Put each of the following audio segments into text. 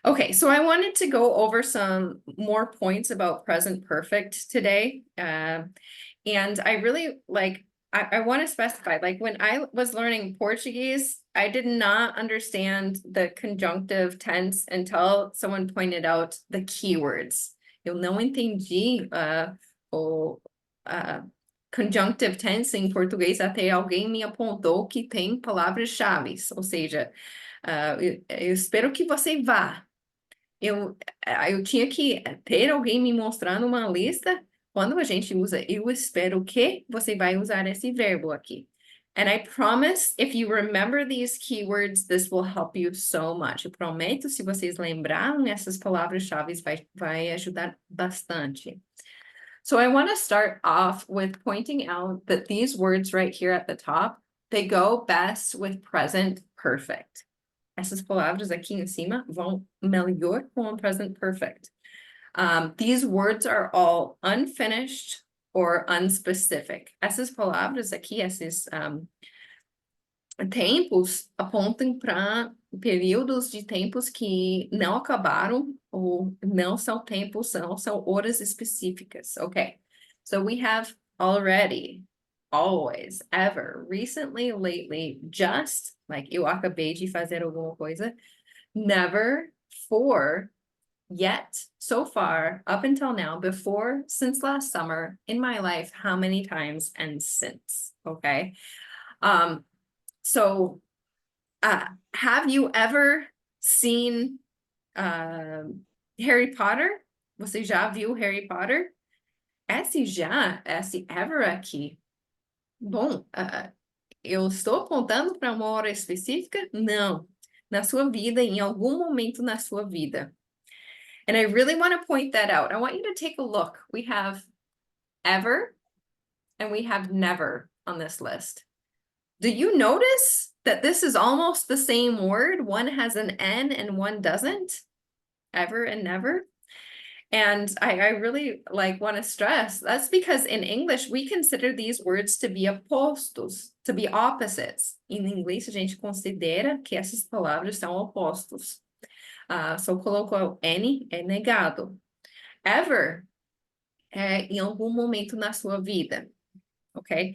Okay, so I wanted to go over some more points about present perfect today. And I really I want to specify, like when I was learning Portuguese, I did not understand the conjunctive tense until someone pointed out the keywords. Eu não entendi o conjunctive tense em português até alguém me apontou que tem palavras-chave, ou seja, eu espero que você vá. Eu tinha que ter alguém me mostrando uma lista. Quando a gente usa eu espero que, você vai usar esse verbo aqui. And I promise, if you remember these keywords, this will help you so much. Eu prometo, se vocês lembraram essas palavras-chave, vai ajudar bastante. So I want to start off with pointing out that these words right here at the top, they go best with present perfect. Essas palavras aqui em cima vão melhor com o present perfect. These words are all unfinished or unspecific. Essas palavras aqui, esses tempos, apontam para períodos de tempos que não acabaram ou não são tempos, são horas específicas. Okay, so we have already, always, ever, recently, lately, just, like eu acabei de fazer alguma coisa, never, for, yet, so far, up until now, before, since last summer, in my life, how many times, and since. Okay. So have you ever seen Harry Potter? Você já viu Harry Potter? Esse ever aqui. Bom, eu estou apontando para uma hora específica? Não. Na sua vida, em algum momento na sua vida. And I really want to point that out. I want you to take a look. We have ever and we have never on this list. Do you notice that this is almost the same word? One has an N and one doesn't? Ever and never? And I really want to stress that's because in English we consider these words to be opostos, to be opposites. Em inglês a gente considera que essas palavras são opostos. So colocou N é negado. Ever é em algum momento na sua vida, ok?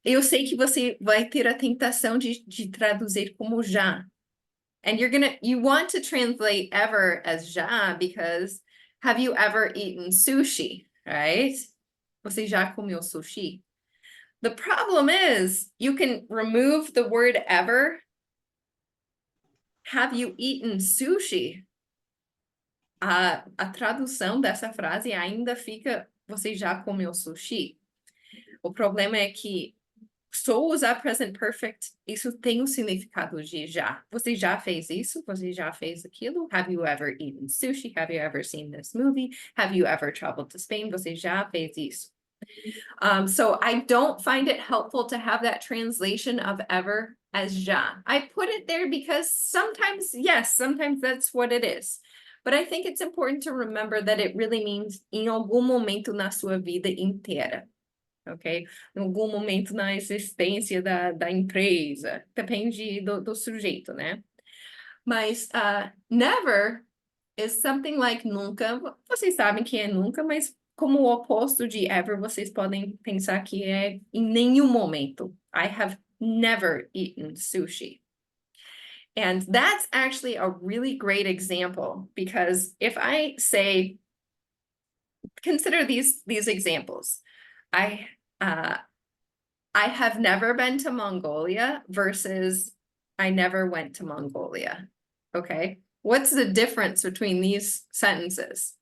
Eu sei que você vai ter a tentação de traduzir como já. And you want to translate ever as já because have you ever eaten sushi, right? Você já comeu sushi? The problem is you can remove the word ever. Have you eaten sushi? A tradução dessa frase ainda fica você já comeu sushi? O problema é que só usar present perfect, isso tem o significado de já. Você já fez isso? Você já fez aquilo? Have you ever eaten sushi? Have you ever seen this movie? Have you ever traveled to Spain? Você já fez isso? So I don't find it helpful to have that translation of ever as já. I put it there because sometimes, yes, sometimes that's what it is. But I think it's important to remember that it really means em algum momento na sua vida inteira. Ok? Em algum momento na existência da empresa. Depende do sujeito, né? Mas never is something like nunca. Vocês sabem que é nunca, mas como o oposto de ever, vocês podem pensar que é em nenhum momento. I have never eaten sushi. And that's actually a really great example because if I say, consider these examples. I have never been to Mongolia versus I never went to Mongolia. Okay. What's the difference between these sentences?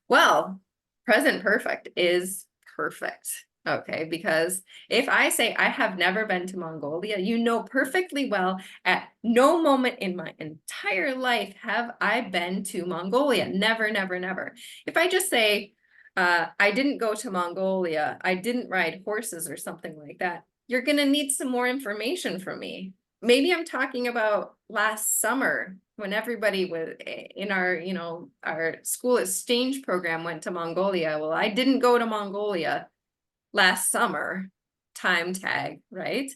Well, present perfect is perfect. Okay, because if I say I have never been to Mongolia, you know perfectly well at no moment in my entire life have I been to Mongolia. Never, never, never. If I just say, I didn't go to Mongolia, I didn't ride horses or something like that, you're going to need some more information from me. Maybe I'm talking about last summer when everybody was in our, our school exchange program went to Mongolia. Well, I didn't go to Mongolia last summer, time tag, right?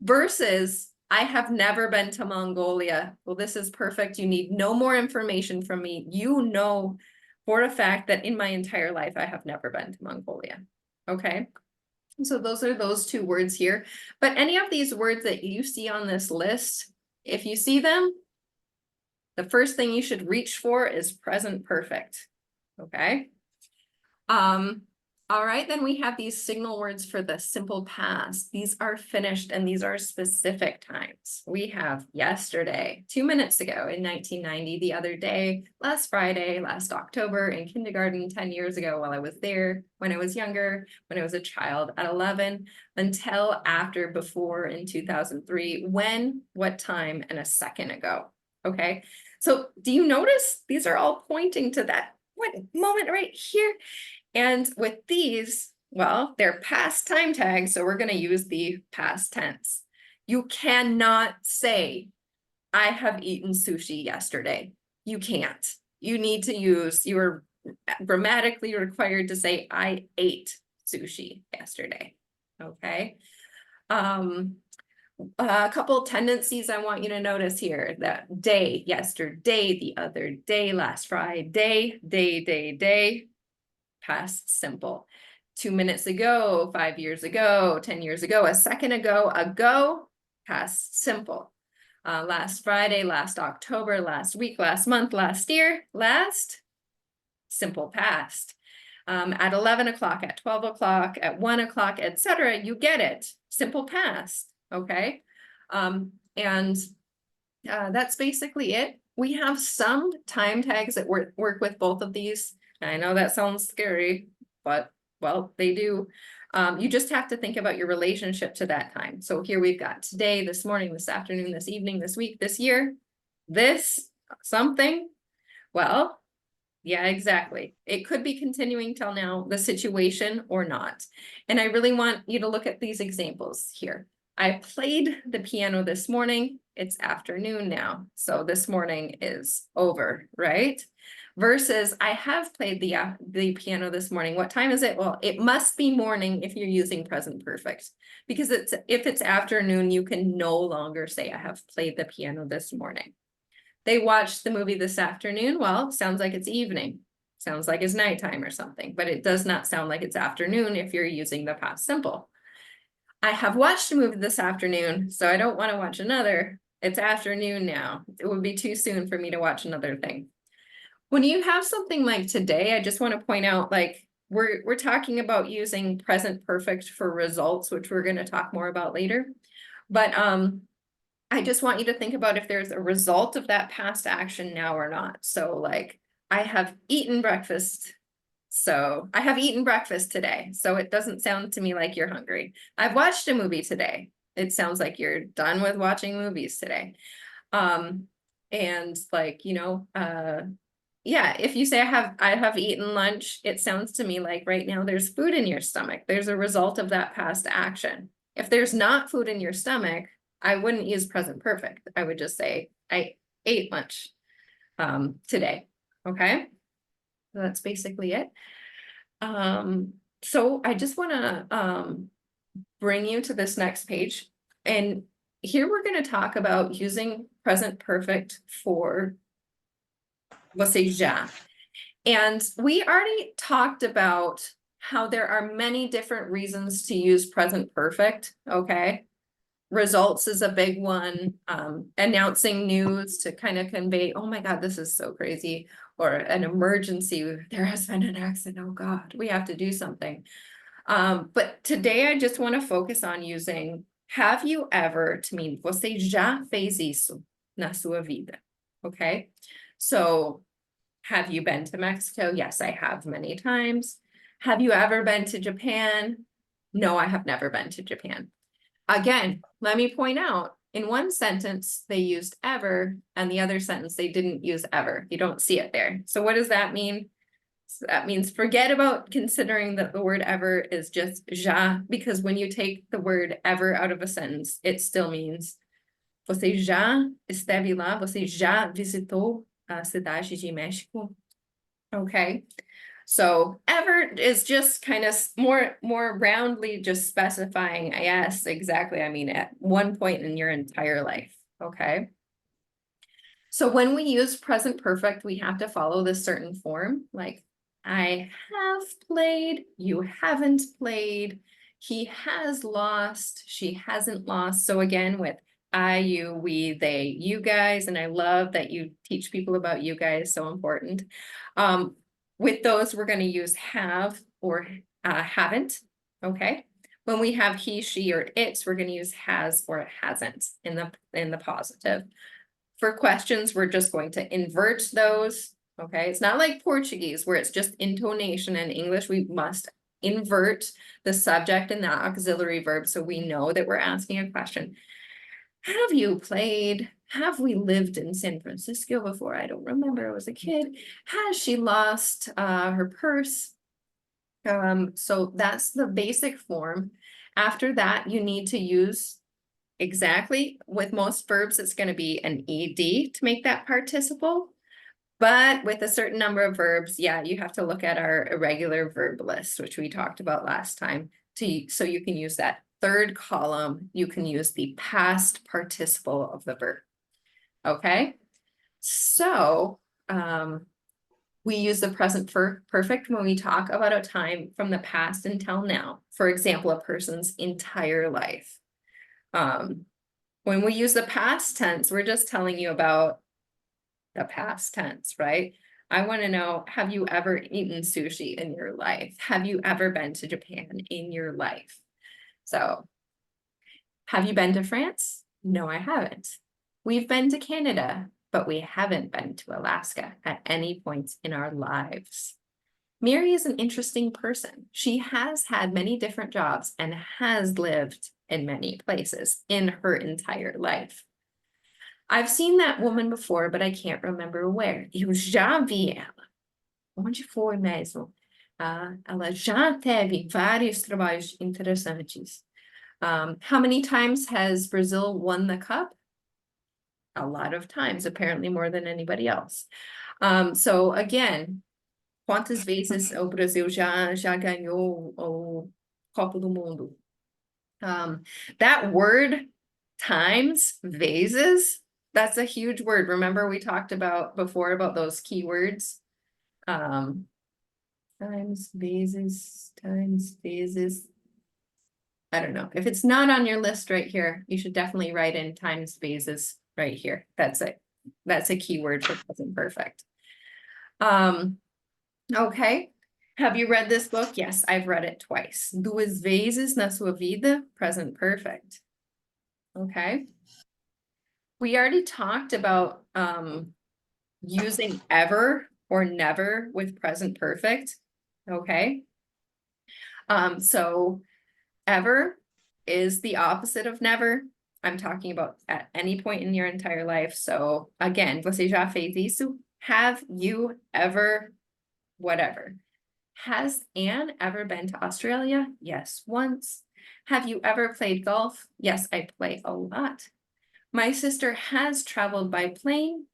Versus I have never been to Mongolia. Well, this is perfect. You need no more information from me. You know for a fact that in my entire life, I have never been to Mongolia. Okay. So those are those two words here. But any of these words that you see on this list, if you see them, the first thing you should reach for is present perfect. Okay. All right, then we have these signal words for the simple past. These are finished and these are specific times. We have yesterday, 2 minutes ago in 1990, the other day, last Friday, last October, in kindergarten 10 years ago while I was there, when I was younger, when I was a child at 11, until after, before in 2003, when, what time, and a second ago. Okay, so do you notice these are all pointing to that moment right here? And with these, well, they're past time tags, so we're going to use the past tense. You cannot say, I have eaten sushi yesterday. You can't. You need to use, you are grammatically required to say, I ate sushi yesterday. Okay. A couple tendencies I want you to notice here. That day, yesterday, the other day, last Friday, day. Past simple. 2 minutes ago, 5 years ago, 10 years ago, a second ago, past simple. Last Friday, last October, last week, last month, last year, last simple past. At 11 o'clock, at 12 o'clock, at 1 o'clock, etc. You get it. Simple past. Okay. And that's basically it. We have some time tags that work with both of these. I know that sounds scary, but well, they do. You just have to think about your relationship to that time. So here we've got today, this morning, this afternoon, this evening, this week, this year, this something. Well, yeah, exactly. It could be continuing till now, the situation or not. And I really want you to look at these examples here. I played the piano this morning. It's afternoon now. So this morning is over, right? Versus I have played the piano this morning. What time is it? Well, it must be morning if you're using present perfect, because if it's afternoon, you can no longer say I have played the piano this morning. They watched the movie this afternoon. Well, sounds like it's evening. Sounds like it's nighttime or something, but it does not sound like it's afternoon if you're using the past simple. I have watched a movie this afternoon, so I don't want to watch another. It's afternoon now. It would be too soon for me to watch another thing. When you have something like today, I just want to point out, like, we're talking about using present perfect for results, which we're going to talk more about later. But I just want you to think about if there's a result of that past action now or not. So like, I have eaten breakfast. So I have eaten breakfast today. So it doesn't sound to me like you're hungry. I've watched a movie today. It sounds like you're done with watching movies today. And like, yeah, if you say I have eaten lunch, it sounds to me like right now there's food in your stomach. There's a result of that past action. If there's not food in your stomach, I wouldn't use present perfect. I would just say I ate lunch today. Okay. So that's basically it. So I just want to bring you to this next page. And here we're going to talk about using present perfect for você já. And we already talked about how there are many different reasons to use present perfect, okay? Results is a big one. Announcing news to kind of convey, oh my God, this is so crazy, or an emergency, there has been an accident, oh God, we have to do something. But today I just want to focus on using have you ever to mean você já fez isso na sua vida, okay? So have you been to Mexico? Yes, I have many times. Have you ever been to Japan? No, I have never been to Japan. Again, let me point out, in one sentence, they used ever, and the other sentence, they didn't use ever. You don't see it there. So what does that mean? So that means forget about considering that the word ever is just já, because when you take the word ever out of a sentence, it still means você já esteve lá, você já visitou a cidade de México. Okay, So ever is just kind of more roundly just specifying, yes, exactly. I mean, at one point in your entire life, okay? So when we use present perfect, we have to follow this certain form, like I have played, you haven't played, he has lost, she hasn't lost. So again, with I, you, we, they, you guys, and I love that you teach people about you guys, so important. With those, we're going to use have or haven't, okay? When we have he, she, or it's, we're going to use has or hasn't in the positive. For questions, we're just going to invert those, okay? It's not like Portuguese where it's just intonation. In English, we must invert the subject and the auxiliary verb so we know that we're asking a question. Have you played? Have we lived in San Francisco before? I don't remember. I was a kid. Has she lost her purse? So that's the basic form. After that, you need to use exactly. With most verbs, it's going to be an ed to make that participle. But with a certain number of verbs, yeah, you have to look at our irregular verb list, which we talked about last time. So you can use that third column. You can use the past participle of the verb. Okay. So we use the present perfect when we talk about a time from the past until now. For example, a person's entire life. When we use the past tense, we're just telling you about the past tense, right? I want to know, have you ever eaten sushi in your life? Have you ever been to Japan in your life? So, have you been to France? No, I haven't. We've been to Canada, but we haven't been to Alaska at any point in our lives. Mary is an interesting person. She has had many different jobs and has lived in many places in her entire life. I've seen that woman before, but I can't remember where. Eu já vi ela. Onde foi mesmo? Ela já teve vários trabalhos interessantes. How many times has Brazil won the cup? A lot of times, apparently more than anybody else. So again, quantas vezes o Brasil já ganhou o Copa do Mundo? That word times, vases, that's a huge word. Remember we talked about before about those keywords? Times, vases, times, vases. I don't know. If it's not on your list right here, you should definitely write in times, vases right here. That's it. That's a keyword for present perfect. Okay. Have you read this book? Yes, I've read it twice. Duas vezes na sua vida, present perfect. Okay. We already talked about using ever or never with present perfect. Okay. So ever is the opposite of never. I'm talking about at any point in your entire life. So again, você já fez isso? Have you ever, whatever. Has Anne ever been to Australia? Yes, once. Have you ever played golf? Yes, I play a lot. My sister has traveled by plane.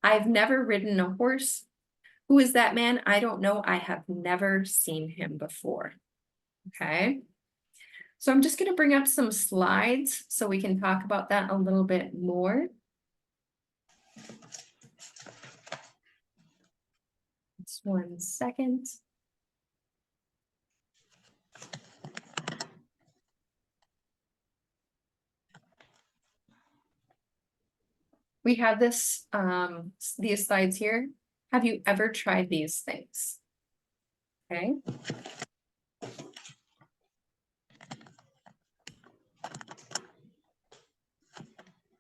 I've never ridden a horse. Who is that man? I don't know. I have never seen him before. Okay. So I'm just going to bring up some slides so we can talk about that a little bit more. Just 1 second. We have these slides here. Have you ever tried these things? Okay.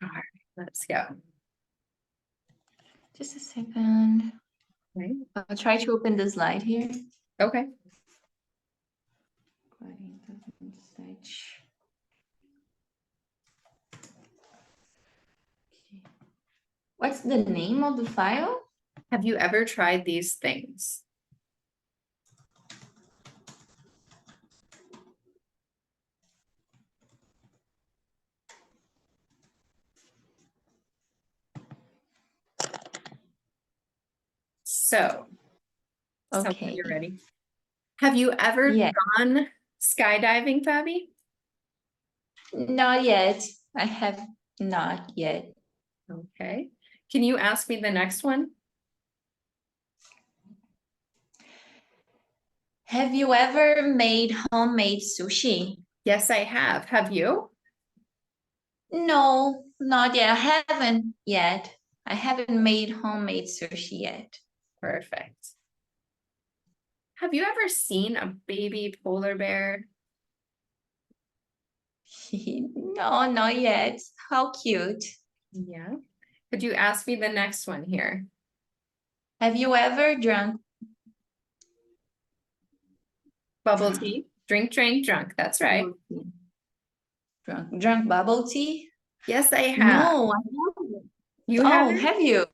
All right, let's go. Just a second. Okay. I'll try to open the slide here. Okay. What's the name of the file? Have you ever tried these things? So So when Okay. you're ready. Have you ever Yeah. gone skydiving, Fabi? Not yet. I have not yet. Okay. Can you ask me the next one? Have you ever made homemade sushi? Yes, I have. Have you? No, not yet. I haven't yet. I haven't made homemade sushi yet. Perfect. Have you ever seen a baby polar bear? No, not yet. How cute. Yeah. Could you ask me the next one here? Have you ever drunk? Bubble Drunk. tea? Drink, drink, drunk. That's right. Drunk bubble tea? Yes, I have. No, I haven't. You Oh, haven't? have you?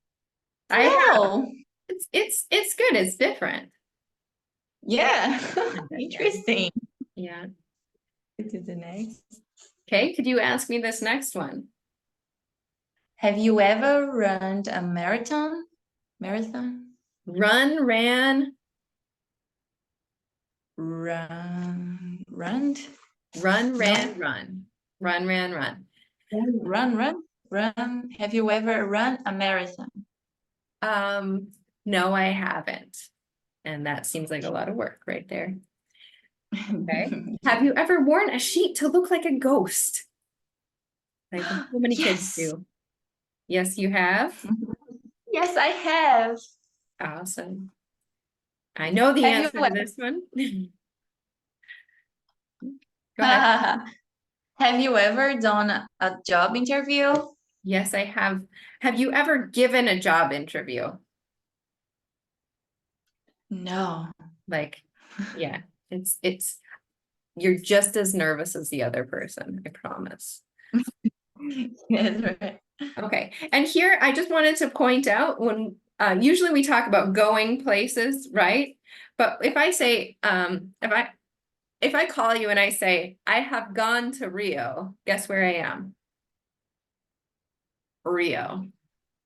I have. No. It's good. It's different. Yeah. Yeah. Interesting. Yeah. To the next. Okay, could you ask me this next one? Have you ever run a marathon? Marathon? Run, ran, Run. run, No. ran, run. Run, ran, run. Run. Have you ever run a marathon? No, I haven't. And that seems like a lot of work right there. Okay. Have you ever worn a sheet to look like a ghost? Like so many kids Yes. do. Yes, you have. Yes, I have. Awesome. I know the Have you answer to this one. Go ahead. Have you ever done a job interview? Yes, I have. Have you ever given a job interview? No. Like, yeah, it's you're just as nervous as the other person, I promise. Yes, right. Okay, and here I just wanted to point out when usually we talk about going places, right? But if I say if I call you and I say I have gone to Rio, guess where I am? Rio.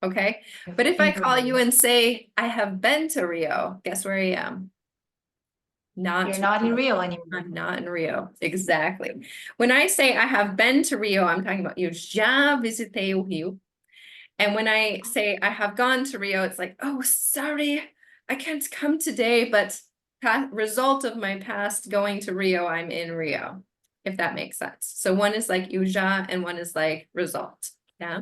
Okay. But if I call you and say I have been to Rio, guess where I am? Not You're not in Rio. Rio anymore. I'm not in Rio. Exactly. When I say I have been to Rio, I'm talking about eu já visitei o Rio. And when I say I have gone to Rio, it's like, oh, sorry, I can't come today, but result of my past going to Rio, I'm in Rio, if that makes sense. So one is like eu já and one is like result. Yeah.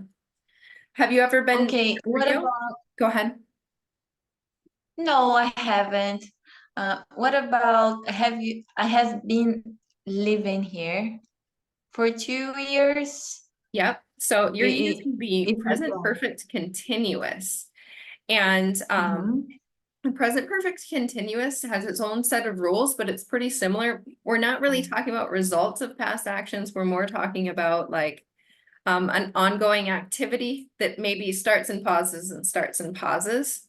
Have you ever been Okay, to what Rio? about? Go ahead. No, I haven't. What about I have been living here for 2 years. Yep. So you're It, using the it's present perfect continuous. And Mhm. the present perfect continuous has its own set of rules, but it's pretty similar. We're not really talking about results of past actions. We're more talking about like an ongoing activity that maybe starts and pauses and starts and pauses.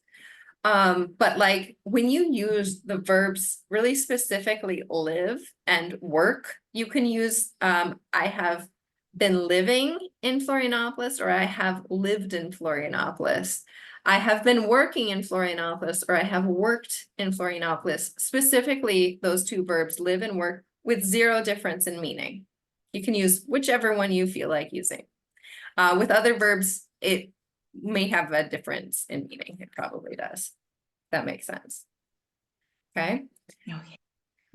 But like when you use the verbs really specifically live and work, you can use I have been living in Florianopolis or I have lived in Florianopolis. I have been working in Florianopolis or I have worked in Florianopolis. Specifically, those two verbs live and work with zero difference in meaning. You can use whichever one you feel like using. With other verbs, it may have a difference in meaning. It probably does. That makes sense. Okay. Okay.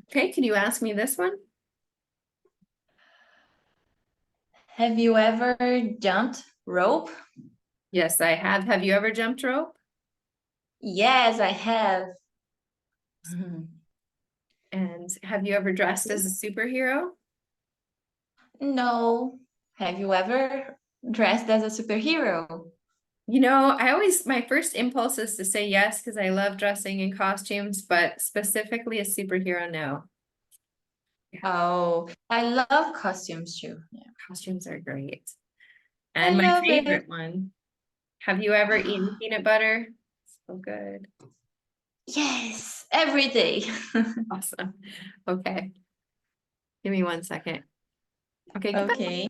Okay, can you ask me this one? Have you ever jumped rope? Yes, I have. Have you ever jumped rope? Yes, I have. Mhm. And have you ever dressed as a superhero? No. Have you ever dressed as a superhero? You know, my first impulse is to say yes because I love dressing in costumes, but specifically a superhero, no. Oh, I love costumes too. Yeah. Costumes are great. I And my love it. favorite one, have you ever eaten peanut butter? So good. Yes, every day. Awesome. Okay. Give me 1 second. Okay, goodbye. Okay.